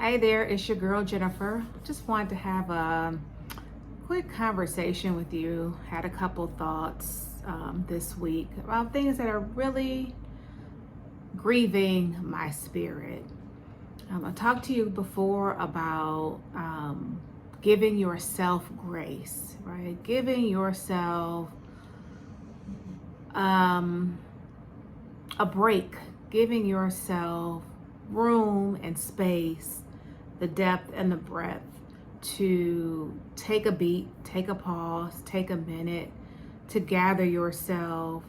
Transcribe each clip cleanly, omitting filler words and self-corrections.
Hey there, it's your girl Jennifer. Just wanted to have a quick conversation with you. Had a couple thoughts this week about things that are really grieving my spirit. I talked to you before about giving yourself grace, right? Giving yourself a break, giving yourself room and space, the depth and the breadth to take a beat, take a pause, take a minute to gather yourself,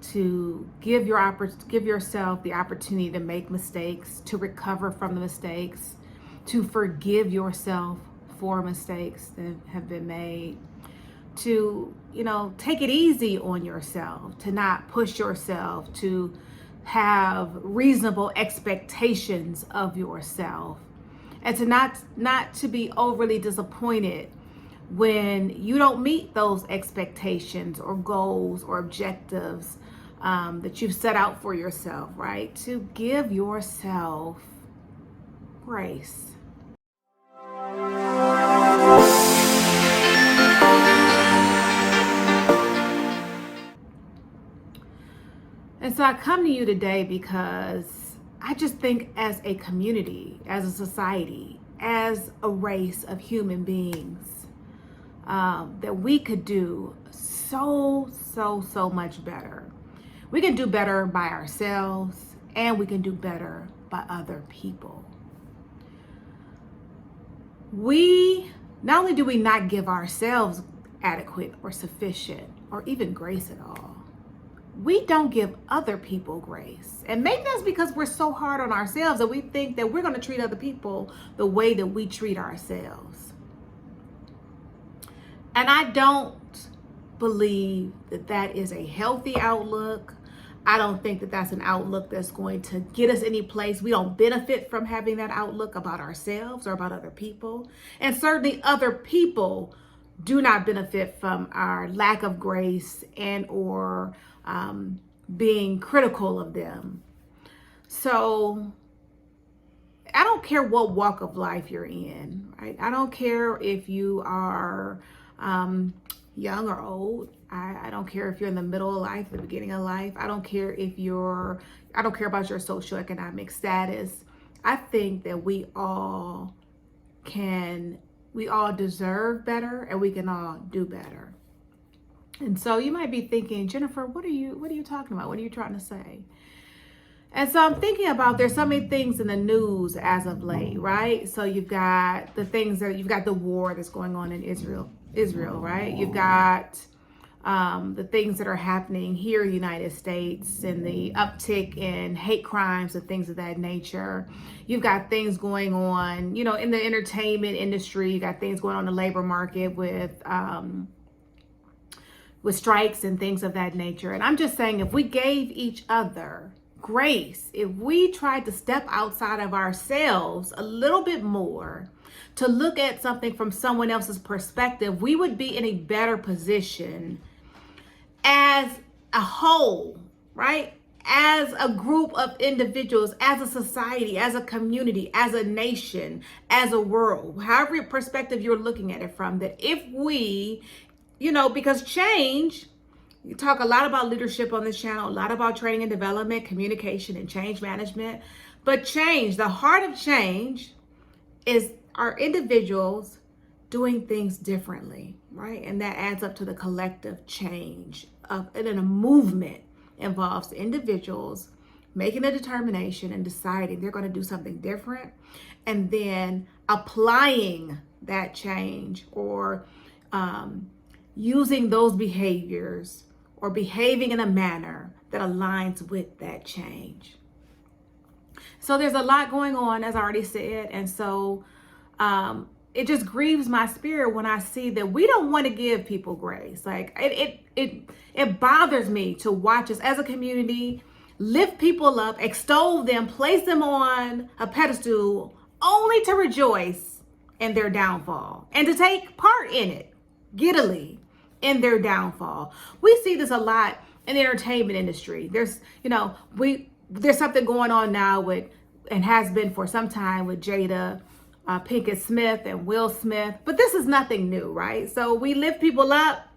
to give yourself the opportunity to make mistakes, to recover from the mistakes, to forgive yourself for mistakes that have been made, to take it easy on yourself, to not push yourself, to have reasonable expectations of yourself, and to not to be overly disappointed when you don't meet those expectations or goals or objectives that you've set out for yourself, right? To give yourself grace. And so I come to you today because I just think as a community, as a society, as a race of human beings, that we could do so much better. We can do better by ourselves, and we can do better by other people. Not only do we not give ourselves adequate or sufficient or even grace at all, we don't give other people grace. And maybe that's because we're so hard on ourselves that we think that we're going to treat other people the way that we treat ourselves. And I don't believe that that is a healthy outlook. I don't think that that's an outlook that's going to get us any place. We don't benefit from having that outlook about ourselves or about other people. And certainly other people do not benefit from our lack of grace and or being critical of them. So I don't care what walk of life you're in, right? I don't care if you are young or old. I don't care if you're in the middle of life, the beginning of life. I don't care about your socioeconomic status. I think that we all deserve better, and we can all do better. And so you might be thinking, Jennifer, what are you talking about? What are you trying to say? And so I'm thinking about, there's so many things in the news as of late, right? So you've got the war that's going on in Israel, right? You've got the things that are happening here in the United States and the uptick in hate crimes and things of that nature. You've got things going on, in the entertainment industry. You got things going on in the labor market with strikes and things of that nature. And I'm just saying, if we gave each other grace, if we tried to step outside of ourselves a little bit more to look at something from someone else's perspective, we would be in a better position as a whole, right? As a group of individuals, as a society, as a community, as a nation, as a world, however perspective you're looking at it from, that if we, because change, you talk a lot about leadership on this channel, a lot about training and development, communication and change management, but change, the heart of change is our individuals doing things differently, right? And that adds up to the collective change and then a movement involves individuals making a determination and deciding they're going to do something different, and then applying that change or using those behaviors or behaving in a manner that aligns with that change. So there's a lot going on, as I already said. And so it just grieves my spirit when I see that we don't want to give people grace. Like it bothers me to watch us as a community lift people up, extol them, place them on a pedestal, only to rejoice in their downfall and to take part in it giddily in their downfall. We see this a lot in the entertainment industry. There's something going on now with and has been for some time with Jada Pinkett Smith and Will Smith. But this is nothing new, right? So we lift people up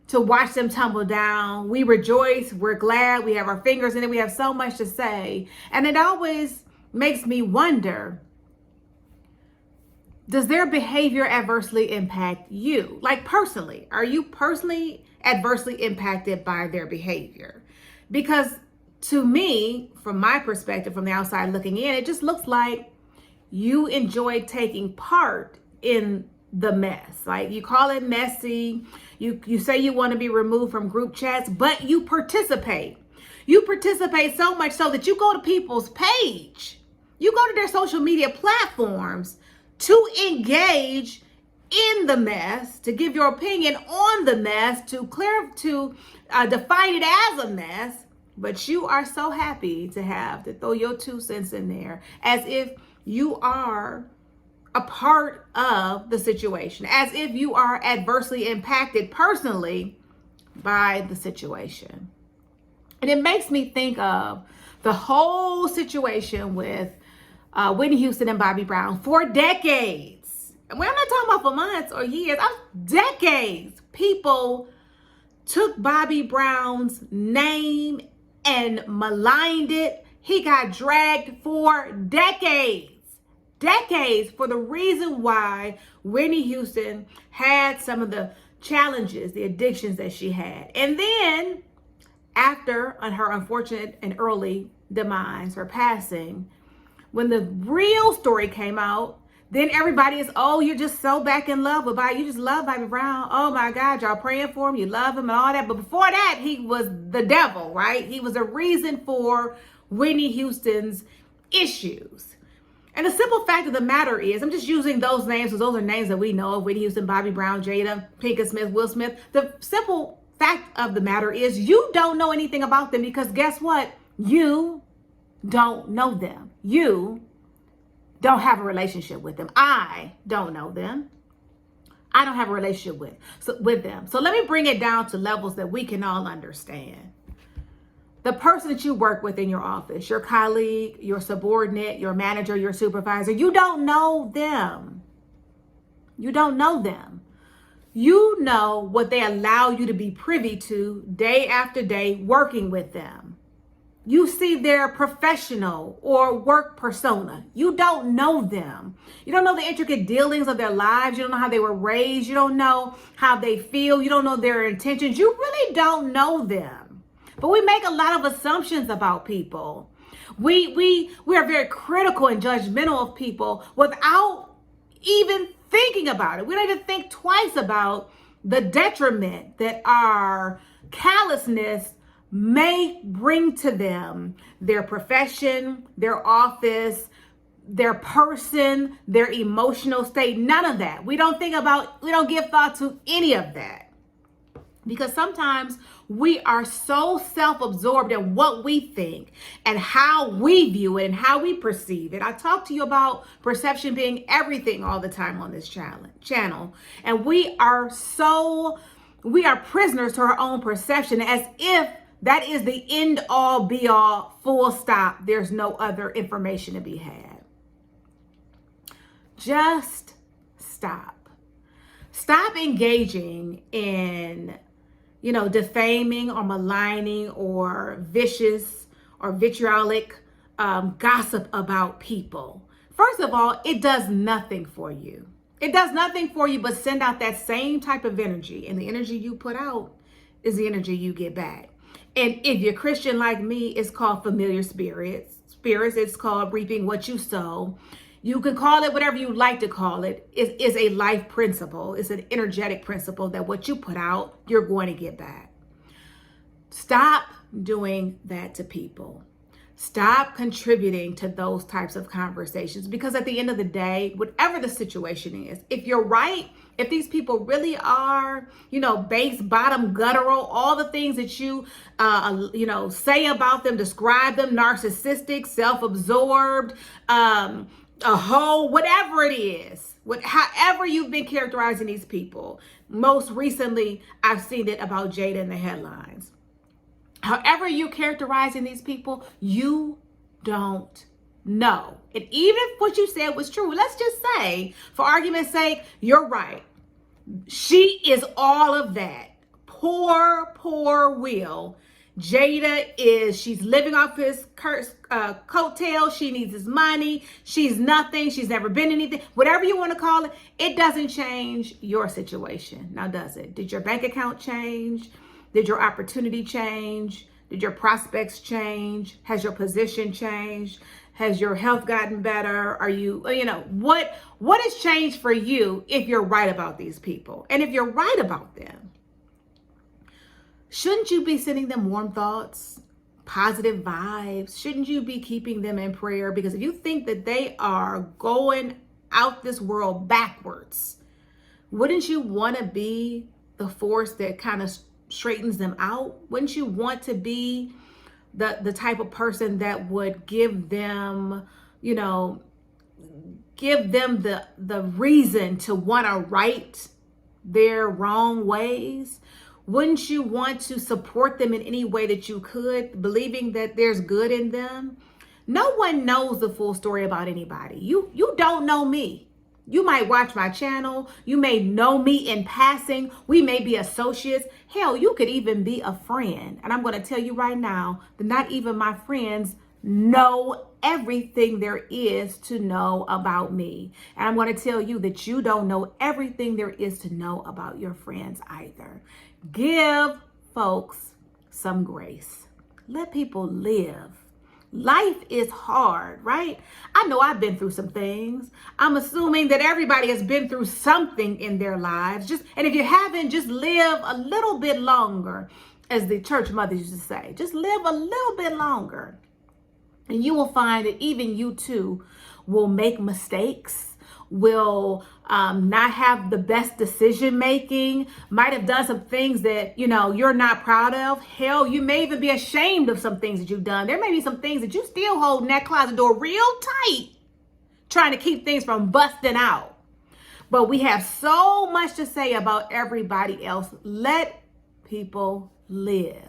to watch them tumble down. We rejoice, we're glad, we have our fingers in it, we have so much to say. And it always makes me wonder, does their behavior adversely impact you? Like personally, are you personally adversely impacted by their behavior? Because to me, from my perspective, from the outside looking in, it just looks like you enjoy taking part in the mess. Like you call it messy. You say you want to be removed from group chats, but you participate. You participate so much so that you go to people's page. You go to their social media platforms to engage in the mess, to give your opinion on the mess, to define it as a mess. But you are so happy to have to throw your 2 cents in there as if you are a part of the situation, as if you are adversely impacted personally by the situation. And it makes me think of the whole situation with Whitney Houston and Bobby Brown for decades. And we're not talking about for months or years, decades. People took Bobby Brown's name and maligned it. He got dragged for decades for the reason why Whitney Houston had some of the challenges, the addictions that she had. And then after her unfortunate and early demise, her passing, when the real story came out, then everybody is, oh, you're just so back in love with Bobby. You just love Bobby Brown. Oh my God, y'all praying for him. You love him and all that. But before that, he was the devil, right? He was a reason for Whitney Houston's issues. And the simple fact of the matter is, I'm just using those names because those are names that we know of: Whitney Houston, Bobby Brown, Jada Pinkett Smith, Will Smith. The simple fact of the matter is you don't know anything about them because guess what? You don't know them. You don't have a relationship with them. I don't know them. I don't have a relationship with them. So let me bring it down to levels that we can all understand. The person that you work with in your office, your colleague, your subordinate, your manager, your supervisor, you don't know them. You don't know them. You know what they allow you to be privy to day after day working with them. You see their professional or work persona. You don't know them. You don't know the intricate dealings of their lives. You don't know how they were raised. You don't know how they feel. You don't know their intentions. You really don't know them. But we make a lot of assumptions about people. We are very critical and judgmental of people without even thinking about it. We don't even think twice about the detriment that our callousness may bring to them, their profession, their office, their person, their emotional state. None of that. We don't give thought to any of that. Because sometimes we are so self-absorbed in what we think and how we view it and how we perceive it. I talk to you about perception being everything all the time on this channel. And we are prisoners to our own perception as if that is the end all be all, full stop. There's no other information to be had. Just stop. Stop engaging in defaming or maligning or vicious or vitriolic gossip about people. First of all, it does nothing for you. It does nothing for you but send out that same type of energy. And the energy you put out is the energy you get back. And if you're Christian like me, it's called familiar spirits. It's called reaping what you sow. You can call it whatever you like to call it. It is a life principle. It's an energetic principle that what you put out, you're going to get back. Stop doing that to people. Stop contributing to those types of conversations, because at the end of the day, whatever the situation is, if you're right, if these people really are, base, bottom, guttural, all the things that you, say about them, describe them, narcissistic, self-absorbed, a hoe, whatever it is, however you've been characterizing these people. Most recently, I've seen it about Jada in the headlines. However you're characterizing these people, you don't No. And even if what you said was true, let's just say, for argument's sake, you're right. She is all of that. Poor Will. She's living off his coattails. She needs his money. She's nothing. She's never been anything. Whatever you want to call it, it doesn't change your situation. Now, does it? Did your bank account change? Did your opportunity change? Did your prospects change? Has your position changed? Has your health gotten better? Are you, what has changed for you if you're right about these people? And if you're right about them, shouldn't you be sending them warm thoughts, positive vibes? Shouldn't you be keeping them in prayer? Because if you think that they are going out this world backwards, wouldn't you want to be the force that kind of straightens them out? Wouldn't you want to be the type of person that would give them the reason to want to right their wrong ways? Wouldn't you want to support them in any way that you could, believing that there's good in them? No one knows the full story about anybody. You don't know me. You might watch my channel. You may know me in passing. We may be associates. Hell, you could even be a friend. And I'm going to tell you right now that not even my friends know everything there is to know about me. And I'm going to tell you that you don't know everything there is to know about your friends either. Give folks some grace. Let people live. Life is hard, right? I know I've been through some things. I'm assuming that everybody has been through something in their lives. And if you haven't, just live a little bit longer, as the church mothers used to say. Just live a little bit longer. And you will find that even you too will make mistakes, will not have the best decision making, might have done some things that, you're not proud of. Hell, you may even be ashamed of some things that you've done. There may be some things that you still hold in that closet door real tight, trying to keep things from busting out. But we have so much to say about everybody else. Let people live.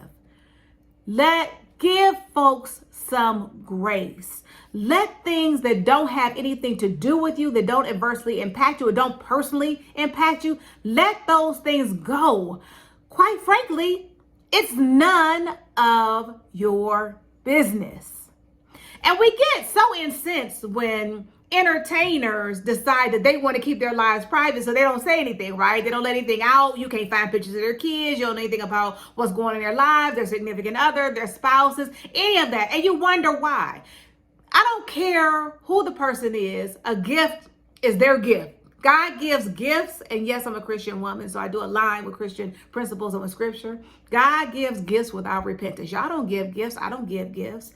Give folks some grace. Let things that don't have anything to do with you, that don't adversely impact you or don't personally impact you, let those things go. Quite frankly, it's none of your business. And we get so incensed when entertainers decide that they want to keep their lives private, so they don't say anything, right? They don't let anything out. You can't find pictures of their kids. You don't know anything about what's going on in their lives, their significant other, their spouses, any of that. And you wonder why. I don't care who the person is. A gift is their gift. God gives gifts. And yes, I'm a Christian woman, so I do align with Christian principles and with scripture. God gives gifts without repentance. Y'all don't give gifts. I don't give gifts.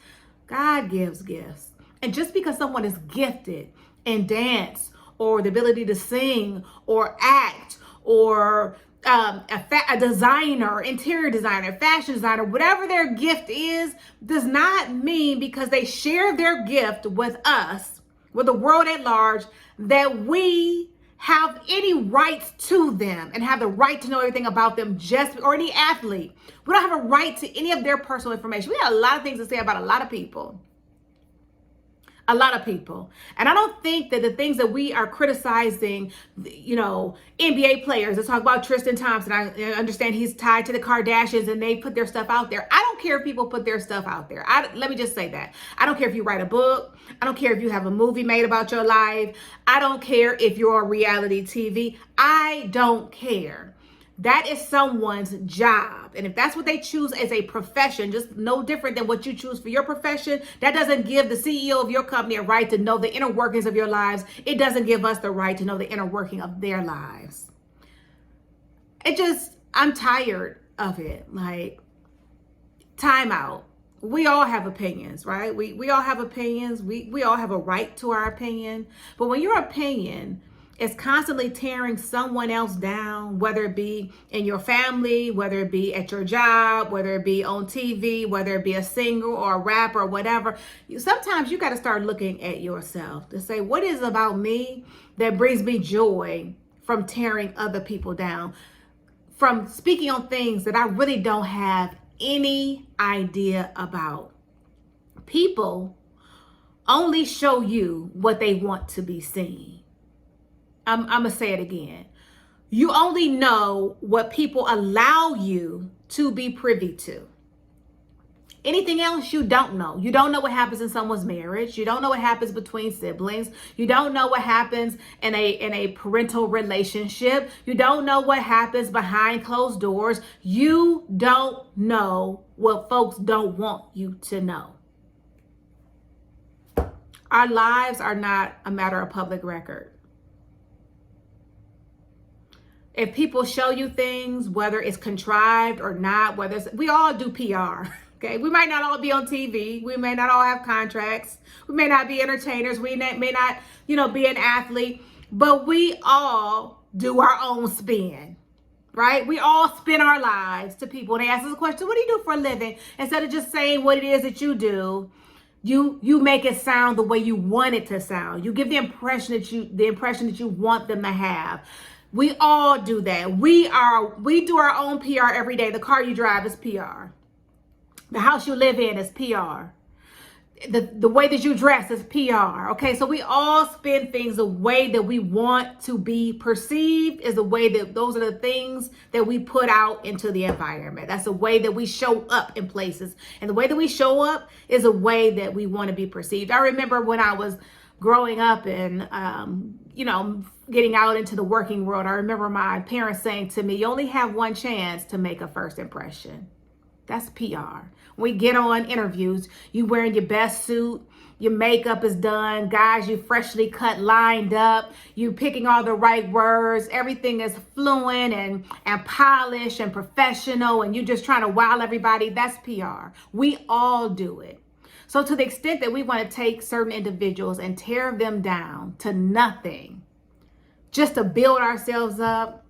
God gives gifts. And just because someone is gifted in dance or the ability to sing or act or a designer, interior designer, fashion designer, whatever their gift is, does not mean because they share their gift with us, with the world at large, that we have any rights to them and have the right to know everything about them, or any athlete. We don't have a right to any of their personal information. We have a lot of things to say about a lot of people. A lot of people. And I don't think that the things that we are criticizing, NBA players, let's talk about Tristan Thompson. I understand he's tied to the Kardashians and they put their stuff out there. I don't care if people put their stuff out there. Let me just say that. I don't care if you write a book. I don't care if you have a movie made about your life. I don't care if you're on reality TV. I don't care. That is someone's job. And if that's what they choose as a profession, just no different than what you choose for your profession, that doesn't give the CEO of your company a right to know the inner workings of your lives. It doesn't give us the right to know the inner working of their lives. I'm tired of it. Like, time out. We all have opinions, right? We all have opinions. We all have a right to our opinion. But when your opinion is constantly tearing someone else down, whether it be in your family, whether it be at your job, whether it be on TV, whether it be a singer or a rapper or whatever, sometimes you got to start looking at yourself to say, what is it about me that brings me joy from tearing other people down, from speaking on things that I really don't have any idea about? People only show you what they want to be seen. I'm going to say it again. You only know what people allow you to be privy to. Anything else you don't know. You don't know what happens in someone's marriage. You don't know what happens between siblings. You don't know what happens in a parental relationship. You don't know what happens behind closed doors. You don't know what folks don't want you to know. Our lives are not a matter of public record. If people show you things, whether it's contrived or not, we all do PR. Okay, we might not all be on TV. We may not all have contracts. We may not be entertainers. We may not, be an athlete. But we all do our own spin, right? We all spin our lives to people. And they ask us a question, what do you do for a living? Instead of just saying what it is that you do, you make it sound the way you want it to sound. You give the impression that you want them to have. We all do that. We do our own PR every day. The car you drive is PR. The house you live in is PR. The way that you dress is PR. Okay, so we all spin things the way that we want to be perceived. Is the way that those are the things that we put out into the environment. That's the way that we show up in places. And the way that we show up is a way that we want to be perceived. I remember when I was growing up and, getting out into the working world, I remember my parents saying to me, you only have one chance to make a first impression. That's PR. When we get on interviews, you wearing your best suit, your makeup is done, guys, you freshly cut, lined up, you picking all the right words, everything is fluent and polished and professional, and you just trying to wow everybody. That's PR. We all do it. So to the extent that we want to take certain individuals and tear them down to nothing, just to build ourselves up,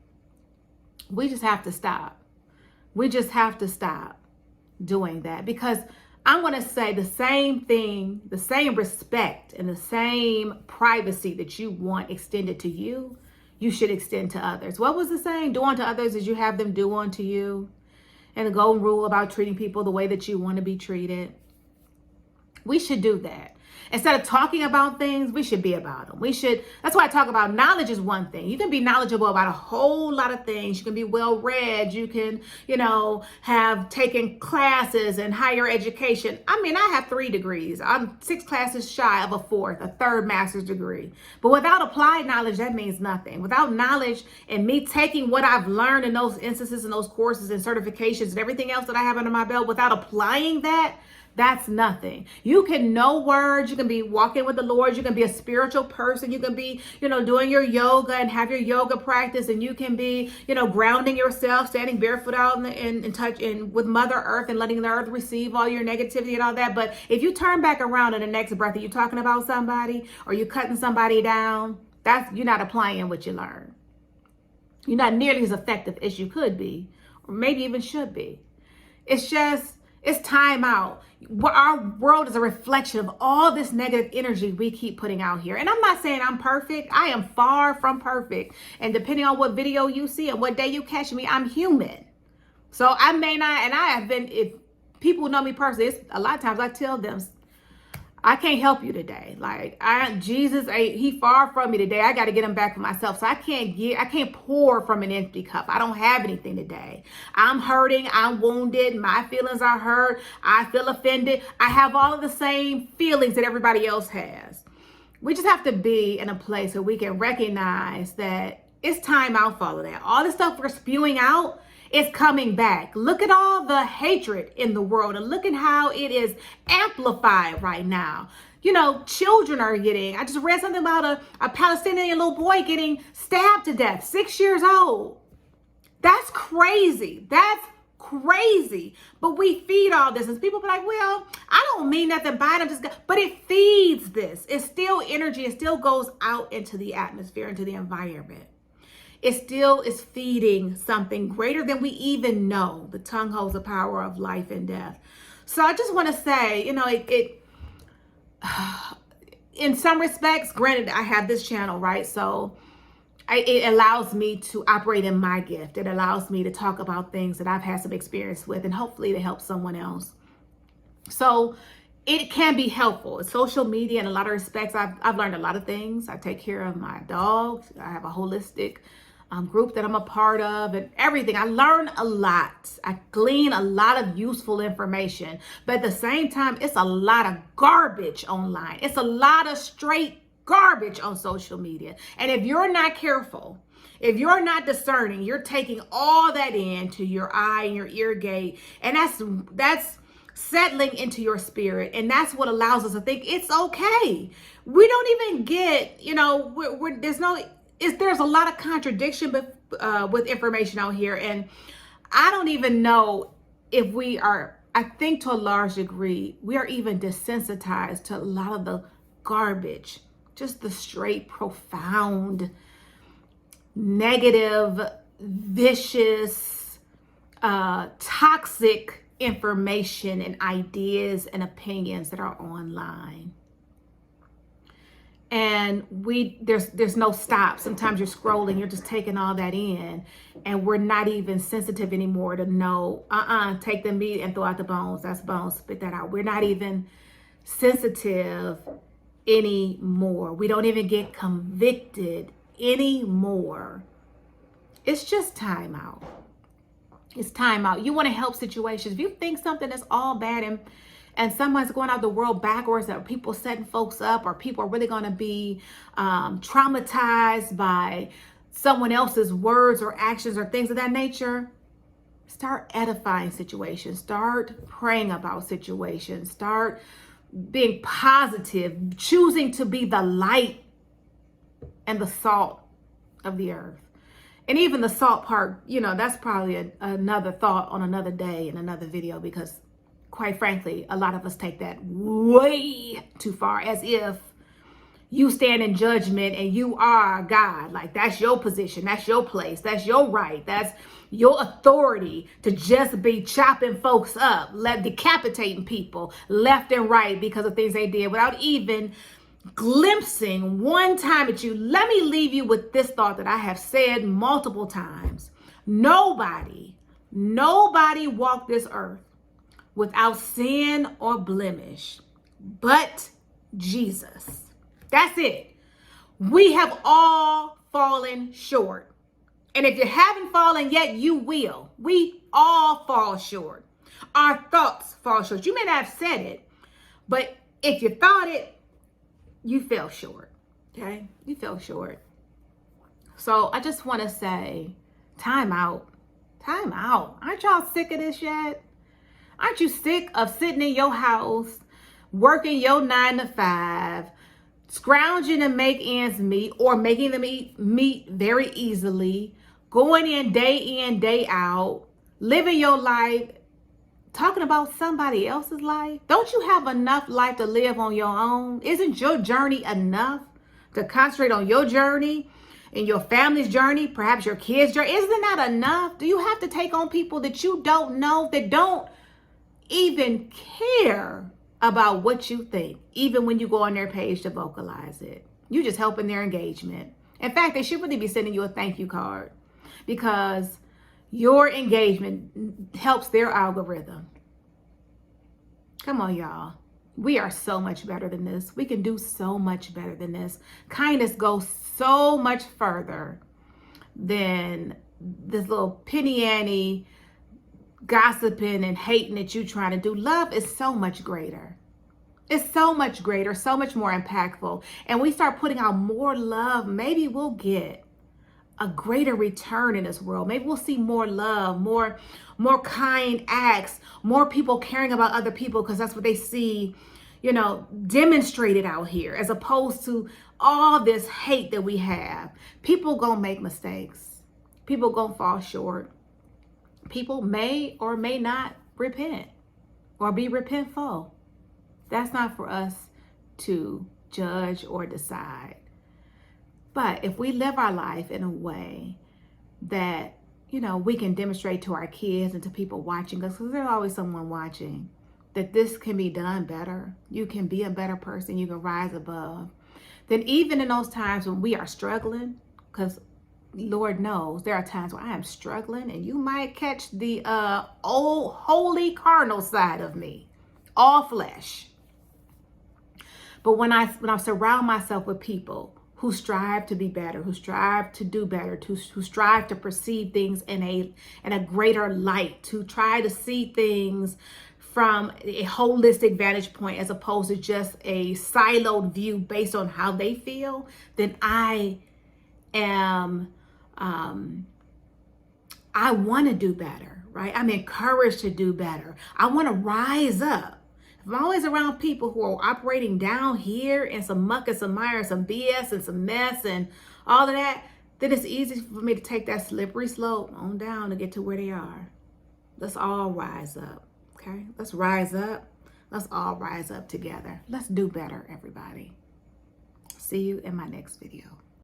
we just have to stop. We just have to stop doing that, because I'm going to say the same thing, the same respect and the same privacy that you want extended to you, you should extend to others. What was the saying? Do unto others as you have them do unto you. And the golden rule about treating people the way that you want to be treated. We should do that. Instead of talking about things, we should be about them. That's why I talk about knowledge is one thing. You can be knowledgeable about a whole lot of things. You can be well-read. You can, have taken classes and higher education. I have 3 degrees. I'm 6 classes shy of a 4th, a 3rd master's degree. But without applied knowledge, that means nothing. Without knowledge and me taking what I've learned in those instances and those courses and certifications and everything else that I have under my belt, without applying that, that's nothing. You can know words. You can be walking with the Lord. You can be a spiritual person. You can be, doing your yoga and have your yoga practice. And you can be, grounding yourself, standing barefoot out in touch with Mother Earth and letting the earth receive all your negativity and all that. But if you turn back around in the next breath and you're talking about somebody or you're cutting somebody down, you're not applying what you learned. You're not nearly as effective as you could be, or maybe even should be. It's time out. Our world is a reflection of all this negative energy we keep putting out here. And I'm not saying I'm perfect. I am far from perfect. And depending on what video you see and what day you catch me, I'm human. So I may not, and I have been, if people know me personally, a lot of times I tell them, I can't help you today. Jesus, he far from me today. I got to get him back for myself. So I can't pour from an empty cup. I don't have anything today. I'm hurting. I'm wounded. My feelings are hurt. I feel offended. I have all of the same feelings that everybody else has. We just have to be in a place where we can recognize that it's time out for all of that. All the stuff we're spewing out, it's coming back. Look at all the hatred in the world and look at how it is amplified right now. Children are I just read something about a Palestinian little boy getting stabbed to death, 6 years old. That's crazy. That's crazy. But we feed all this. And people be like, well, I don't mean nothing by it. But it feeds this. It's still energy. It still goes out into the atmosphere, into the environment. It still is feeding something greater than we even know. The tongue holds the power of life and death. So I just want to say, in some respects, granted, I have this channel, right? So it allows me to operate in my gift. It allows me to talk about things that I've had some experience with and hopefully to help someone else. So it can be helpful. Social media, in a lot of respects, I've learned a lot of things. I take care of my dogs. I have a holistic group that I'm a part of, and everything. I learn a lot. I glean a lot of useful information. But at the same time, it's a lot of garbage online. It's a lot of straight garbage on social media. And if you're not careful, if you're not discerning, you're taking all that into your eye and your ear gate, and that's settling into your spirit, and that's what allows us to think it's okay. We don't even get, there's a lot of contradiction with information out here, and I don't even know if we are. I think to a large degree we are even desensitized to a lot of the garbage, just the straight, profound, negative, vicious, toxic information and ideas and opinions that are online. And there's no stop. Sometimes you're scrolling, you're just taking all that in, and we're not even sensitive anymore to know, take the meat and throw out the bones. That's bones, spit that out. We're not even sensitive anymore. We don't even get convicted anymore. It's just time out. It's time out. You want to help situations. If you think something is all bad and someone's going out the world backwards, or people setting folks up, or people are really going to be traumatized by someone else's words or actions or things of that nature, start edifying situations. Start praying about situations. Start being positive, choosing to be the light and the salt of the earth. And even the salt part, that's probably another thought on another day in another video, because quite frankly, a lot of us take that way too far, as if you stand in judgment and you are God. Like, that's your position, that's your place, that's your right, that's your authority to just be chopping folks up, decapitating people left and right because of things they did without even glimpsing one time at you. Let me leave you with this thought that I have said multiple times. Nobody walked this earth without sin or blemish but Jesus. That's it. We have all fallen short. And if you haven't fallen yet, you will. We all fall short. Our thoughts fall short. You may not have said it, but if you thought it, you fell short. Okay? You fell short. So I just want to say, time out. Time out. Aren't y'all sick of this yet? Aren't you sick of sitting in your house, working your 9 to 5, scrounging to make ends meet, or making them meet very easily, going in, day out, living your life, talking about somebody else's life? Don't you have enough life to live on your own? Isn't your journey enough to concentrate on your journey and your family's journey, perhaps your kids' journey? Isn't that enough? Do you have to take on people that you don't know, that don't even care about what you think, even when you go on their page to vocalize it? You just helping their engagement. In fact, they should really be sending you a thank you card, because your engagement helps their algorithm. Come on, y'all. We are so much better than this. We can do so much better than this. Kindness goes so much further than this little penny ante gossiping and hating that you're trying to do. Love is so much greater. It's so much greater, so much more impactful. And we start putting out more love, maybe we'll get a greater return in this world. Maybe we'll see more love, more kind acts, more people caring about other people, because that's what they see, demonstrated out here, as opposed to all this hate that we have. People gonna make mistakes. People gonna fall short. People may or may not repent or be repentful. That's not for us to judge or decide. But if we live our life in a way that, we can demonstrate to our kids and to people watching us, because there's always someone watching, that this can be done better. You can be a better person. You can rise above. Then even in those times when we are struggling, because Lord knows there are times where I am struggling, and you might catch the old holy carnal side of me, all flesh. But when I surround myself with people who strive to be better, who strive to do better, who strive to perceive things in a greater light, to try to see things from a holistic vantage point as opposed to just a siloed view based on how they feel, then I am I want to do better, right? I'm encouraged to do better. I want to rise up. If I'm always around people who are operating down here in some muck and some mire, some BS and some mess and all of that, then it's easy for me to take that slippery slope on down to get to where they are. Let's all rise up, okay? Let's rise up. Let's all rise up together. Let's do better, everybody. See you in my next video.